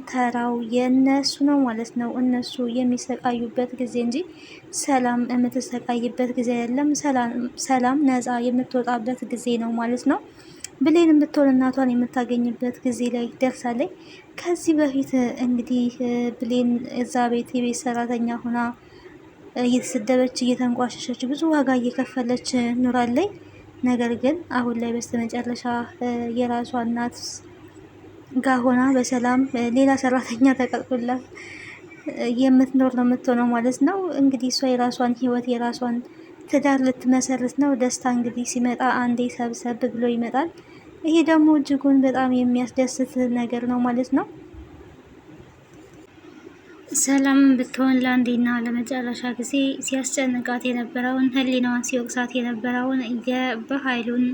ተራው የነሱ ነው ማለት ነው። እነሱ የሚሰቃዩበት ጊዜ እንጂ ሰላም የምትሰቃይበት ጊዜ አይደለም። ሰላም ነፃ የምትወጣበት ጊዜ ነው ማለት ነው። ብሌን የምትሆን እናቷን የምታገኝበት ጊዜ ላይ ደርሳለች። ከዚህ በፊት እንግዲህ ብሌን እዛ ቤት የቤት ሰራተኛ ሆና እየተሰደበች እየተንቋሸሸች ብዙ ዋጋ እየከፈለች ኑራለች። ነገር ግን አሁን ላይ በስተመጨረሻ የራሷ እናት ጋር ሆና በሰላም ሌላ ሰራተኛ ተቀጥሮላት የምትኖር ነው የምትሆነው ማለት ነው። እንግዲህ እሷ የራሷን ህይወት የራሷን ትዳር ልትመሰርት ነው። ደስታ እንግዲህ ሲመጣ አንዴ ሰብሰብ ብሎ ይመጣል። ይሄ ደግሞ እጅጉን በጣም የሚያስደስት ነገር ነው ማለት ነው። ሰላምን ብትሆን ለአንዴና ለመጨረሻ ጊዜ ሲያስጨንቃት የነበረውን ህሊናዋን ሲወቅሳት የነበረውን በኃይሉን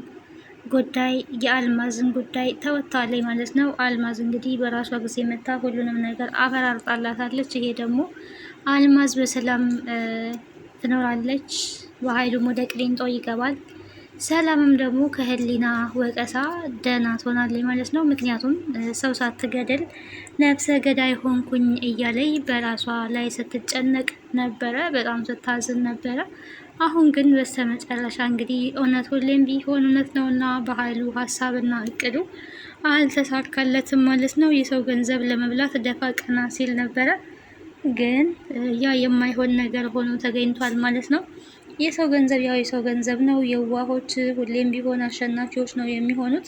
ጉዳይ የአልማዝን ጉዳይ ተወጥታለች ማለት ነው። አልማዝ እንግዲህ በራሷ ጊዜ መታ ሁሉንም ነገር አፈራርጣላታለች። ይሄ ደግሞ አልማዝ በሰላም ትኖራለች፣ በኃይሉም ወደ ቅሊንጦ ይገባል። ሰላምም ደግሞ ከህሊና ወቀሳ ደህና ትሆናለች ማለት ነው። ምክንያቱም ሰው ሳትገድል ነፍሰ ገዳይ ሆንኩኝ እያለይ በራሷ ላይ ስትጨነቅ ነበረ፣ በጣም ስታዝን ነበረ። አሁን ግን በስተመጨረሻ እንግዲህ እውነት ሁሌም ቢሆን እውነት ነውና በኃይሉ ሀሳብና እቅዱ አልተሳካለትም ማለት ነው። የሰው ገንዘብ ለመብላት ደፋ ቀና ሲል ነበረ፣ ግን ያ የማይሆን ነገር ሆኖ ተገኝቷል ማለት ነው። የሰው ገንዘብ ያው የሰው ገንዘብ ነው። የዋሆች ሁሌም ቢሆን አሸናፊዎች ነው የሚሆኑት።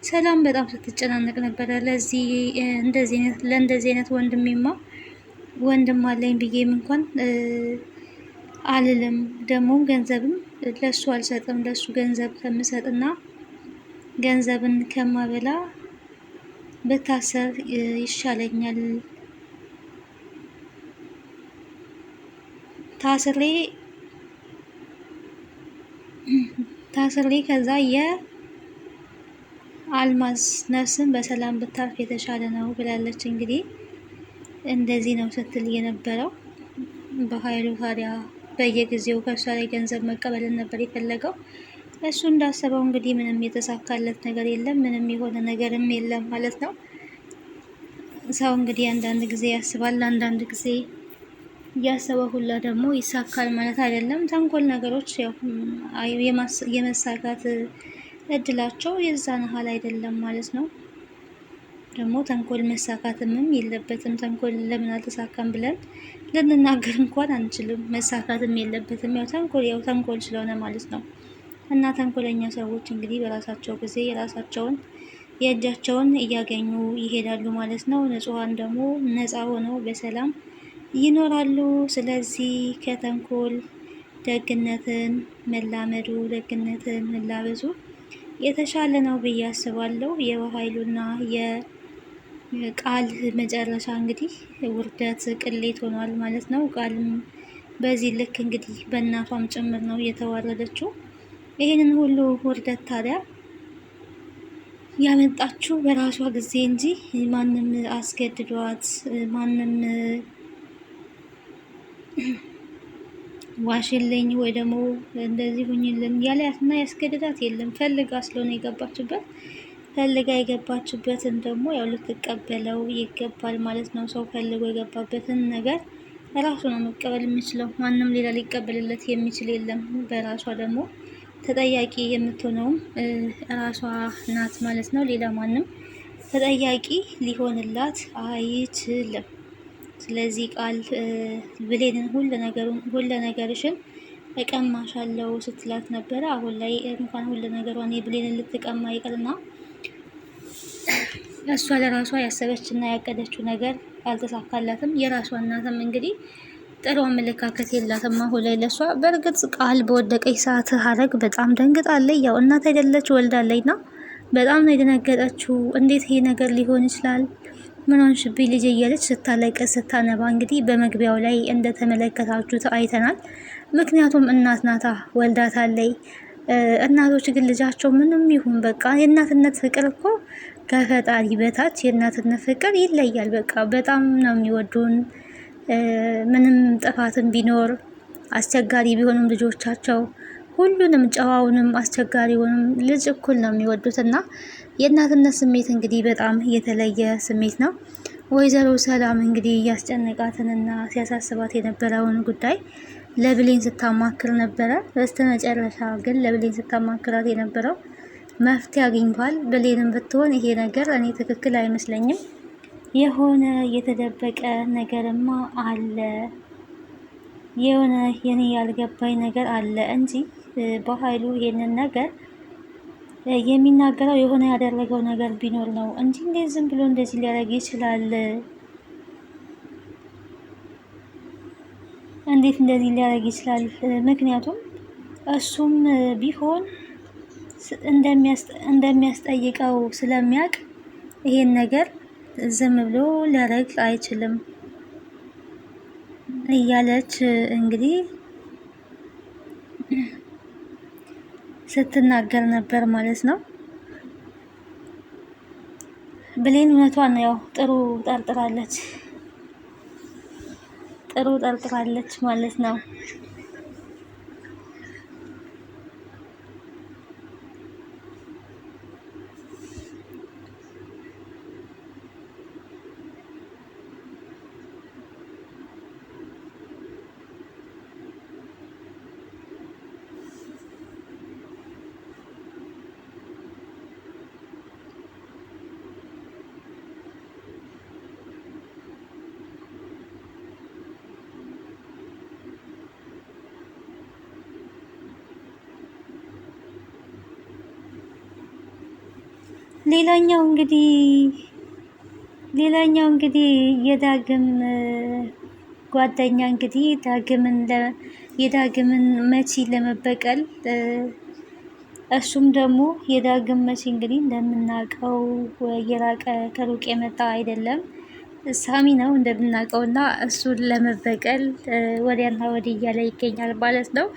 ሰላም በጣም ስትጨናነቅ ነበረ። ለእንደዚህ አይነት ወንድም አለኝ ብዬም እንኳን አልልም። ደግሞም ገንዘብም ለሱ አልሰጥም። ለሱ ገንዘብ ከምሰጥና ገንዘብን ከማበላ ብታሰር ይሻለኛል። ታስሬ ከዛ የአልማዝ ነፍስን በሰላም ብታርፍ የተሻለ ነው ብላለች። እንግዲህ እንደዚህ ነው ስትል የነበረው። በኃይሉ ታዲያ በየጊዜው ከእሷ ላይ ገንዘብ መቀበልን ነበር የፈለገው። እሱ እንዳሰበው እንግዲህ ምንም የተሳካለት ነገር የለም፣ ምንም የሆነ ነገርም የለም ማለት ነው። ሰው እንግዲህ አንዳንድ ጊዜ ያስባል፣ አንዳንድ ጊዜ እያሰበ ሁላ ደግሞ ይሳካል ማለት አይደለም። ተንኮል ነገሮች ያው የመሳካት እድላቸው የዛን ያህል አይደለም ማለት ነው። ደግሞ ተንኮል መሳካትምም የለበትም። ተንኮል ለምን አልተሳካም ብለን ልንናገር እንኳን አንችልም። መሳካትም የለበትም። ያው ተንኮል ስለሆነ ማለት ነው። እና ተንኮለኛ ሰዎች እንግዲህ በራሳቸው ጊዜ የራሳቸውን የእጃቸውን እያገኙ ይሄዳሉ ማለት ነው። ንጹሐን ደግሞ ነፃ ሆነው በሰላም ይኖራሉ። ስለዚህ ከተንኮል ደግነትን መላመዱ፣ ደግነትን መላበሱ የተሻለ ነው ብዬ አስባለሁ። የኃይሉና የቃል መጨረሻ እንግዲህ ውርደት፣ ቅሌት ሆኗል ማለት ነው። ቃልም በዚህ ልክ እንግዲህ በእናቷም ጭምር ነው የተዋረደችው። ይህንን ሁሉ ውርደት ታዲያ ያመጣችው በራሷ ጊዜ እንጂ ማንም አስገድዷት ማንም ዋሽልኝ ወይ ደግሞ እንደዚህ ሁኝልን ያለያትና ያስገድዳት የለም። ፈልጋ ስለሆነ የገባችበት ፈልጋ የገባችበትን ደግሞ ያው ልትቀበለው ይገባል ማለት ነው። ሰው ፈልጎ የገባበትን ነገር ራሱ ነው መቀበል የሚችለው። ማንም ሌላ ሊቀበልለት የሚችል የለም። በራሷ ደግሞ ተጠያቂ የምትሆነውም ራሷ ናት ማለት ነው። ሌላ ማንም ተጠያቂ ሊሆንላት አይችልም። ስለዚህ ቃል ብሌንን ሁሉ ነገርሽን እቀማሻለሁ ስትላት ነበረ። አሁን ላይ እንኳን ሁሉ ነገሯን የብሌንን ልትቀማ ይቅርና እሷ ለራሷ ያሰበችና ያቀደችው ነገር አልተሳካላትም። የራሷ እናትም እንግዲህ ጥሩ አመለካከት የላትም አሁን ላይ ለሷ። በእርግጥ ቃል በወደቀች ሰዓት ሀረግ በጣም ደንግጣለች። ያው እናት አይደለች ወልዳለችና በጣም ነው የደነገጠችው። እንዴት ይሄ ነገር ሊሆን ይችላል? ምን ሆንሽብኝ ልጄ እያለች ስታለቅስ ስታነባ እንግዲህ በመግቢያው ላይ እንደተመለከታችሁት አይተናል። ምክንያቱም እናት ናታ ወልዳታለች። እናቶች ግን ልጃቸው ምንም ይሁን በቃ የእናትነት ፍቅር እኮ ከፈጣሪ በታች የእናትነት ፍቅር ይለያል። በቃ በጣም ነው የሚወዱን። ምንም ጥፋትም ቢኖር አስቸጋሪ ቢሆኑም ልጆቻቸው ሁሉንም ጨዋውንም አስቸጋሪውንም ልጅ እኩል ነው የሚወዱት እና የእናትነት ስሜት እንግዲህ በጣም የተለየ ስሜት ነው። ወይዘሮ ሰላም እንግዲህ እያስጨነቃትንና ሲያሳስባት የነበረውን ጉዳይ ለብሌን ስታማክር ነበረ። በስተመጨረሻ ግን ለብሌን ስታማክራት የነበረው መፍትሄ አግኝቷል። ብሌንም ብትሆን ይሄ ነገር እኔ ትክክል አይመስለኝም፣ የሆነ የተደበቀ ነገርማ አለ፣ የሆነ የኔ ያልገባኝ ነገር አለ እንጂ በኃይሉ ይሄንን ነገር የሚናገረው የሆነ ያደረገው ነገር ቢኖር ነው እንጂ እንዴት ዝም ብሎ እንደዚህ ሊያደርግ ይችላል? እንዴት እንደዚህ ሊያደርግ ይችላል? ምክንያቱም እሱም ቢሆን እንደሚያስጠይቀው ስለሚያውቅ ይሄን ነገር ዝም ብሎ ሊያደርግ አይችልም እያለች እንግዲህ ስትናገር ነበር ማለት ነው። ብሌን እውነቷን ነው፣ ያው ጥሩ ጠርጥራለች ማለት ነው። ሌላኛው እንግዲህ የዳግም ጓደኛ እንግዲህ የዳግምን መሲ ለመበቀል እሱም ደግሞ የዳግም መሲ እንግዲህ እንደምናውቀው የራቀ ከሩቅ የመጣ አይደለም፣ ሳሚ ነው እንደምናውቀው እና እሱን ለመበቀል ወዲያና ወዲህ እያለ ይገኛል ማለት ነው።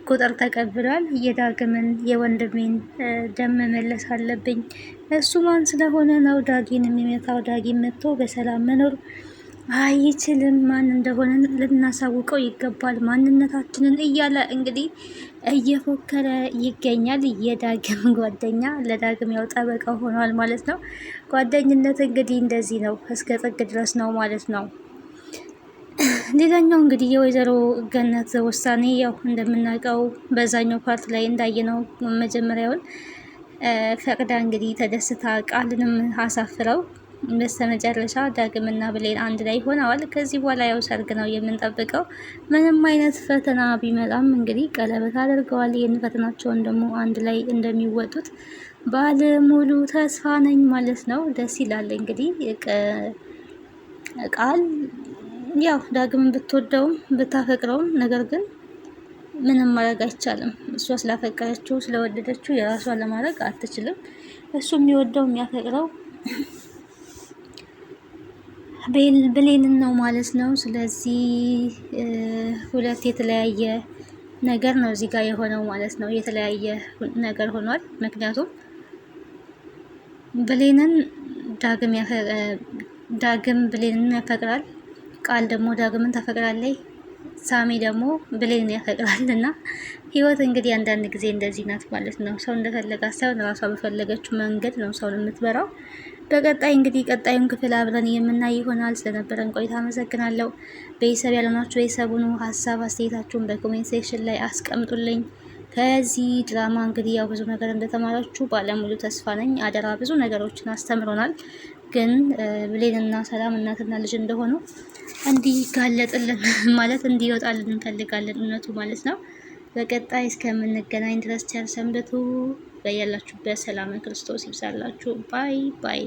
ቁጥር ተቀብሏል። የዳግምን የወንድሜን ደም መመለስ አለብኝ። እሱ ማን ስለሆነ ነው ዳጊን የሚመታው? ዳጊን መጥቶ በሰላም መኖር አይችልም። ማን እንደሆነ ልናሳውቀው ይገባል ማንነታችንን እያለ እንግዲህ እየፎከረ ይገኛል። የዳግም ጓደኛ ለዳግም ያው ጠበቃው ሆኗል ማለት ነው። ጓደኝነት እንግዲህ እንደዚህ ነው፣ እስከ ጥግ ድረስ ነው ማለት ነው። ሌላኛው እንግዲህ የወይዘሮ ገነት ውሳኔ ያው እንደምናውቀው በዛኛው ፓርት ላይ እንዳየነው መጀመሪያውን ፈቅዳ እንግዲህ ተደስታ ቃልንም አሳፍረው በስተመጨረሻ ዳግምና ብሌን አንድ ላይ ሆነዋል። ከዚህ በኋላ ያው ሰርግ ነው የምንጠብቀው። ምንም አይነት ፈተና ቢመጣም እንግዲህ ቀለበት አድርገዋል። ይህን ፈተናቸውን ደግሞ አንድ ላይ እንደሚወጡት ባለ ሙሉ ተስፋ ነኝ ማለት ነው። ደስ ይላል እንግዲህ ቃል ያው ዳግምን ብትወደውም ብታፈቅረውም ነገር ግን ምንም ማድረግ አይቻልም። እሷ ስላፈቀረችው ስለወደደችው የራሷ ለማድረግ አትችልም። እሱ የሚወደው የሚያፈቅረው ብሌንን ነው ማለት ነው። ስለዚህ ሁለት የተለያየ ነገር ነው እዚህ ጋር የሆነው ማለት ነው። የተለያየ ነገር ሆኗል። ምክንያቱም ብሌንን ዳግም ብሌንን ያፈቅራል፣ ቃል ደግሞ ዳግምን ታፈቅራለች፣ ሳሚ ደግሞ ብሌንን ያፈቅራል። እና ህይወት እንግዲህ አንዳንድ ጊዜ እንደዚህ ናት ማለት ነው። ሰው እንደፈለጋት ሳይሆን ራሷ በፈለገችው መንገድ ነው ሰውን የምትበራው። በቀጣይ እንግዲህ ቀጣዩን ክፍል አብረን የምናይ ይሆናል። ስለነበረን ቆይታ አመሰግናለሁ። ቤተሰብ ያልሆናችሁ ቤተሰቡን ሀሳብ አስተያየታችሁን በኮሜንት ሴክሽን ላይ አስቀምጡልኝ። ከዚህ ድራማ እንግዲህ ያው ብዙ ነገር እንደተማራችሁ ባለሙሉ ተስፋ ነኝ። አደራ ብዙ ነገሮችን አስተምሮናል። ግን ብሌንና ሰላም እናትና ልጅ እንደሆኑ እንዲጋለጥልን ማለት እንዲወጣልን እንፈልጋለን፣ እውነቱ ማለት ነው። በቀጣይ እስከምንገናኝ ድረስ ቸር ሰንብቱ። በያላችሁበት ሰላም ክርስቶስ ይብዛላችሁ። ባይ ባይ።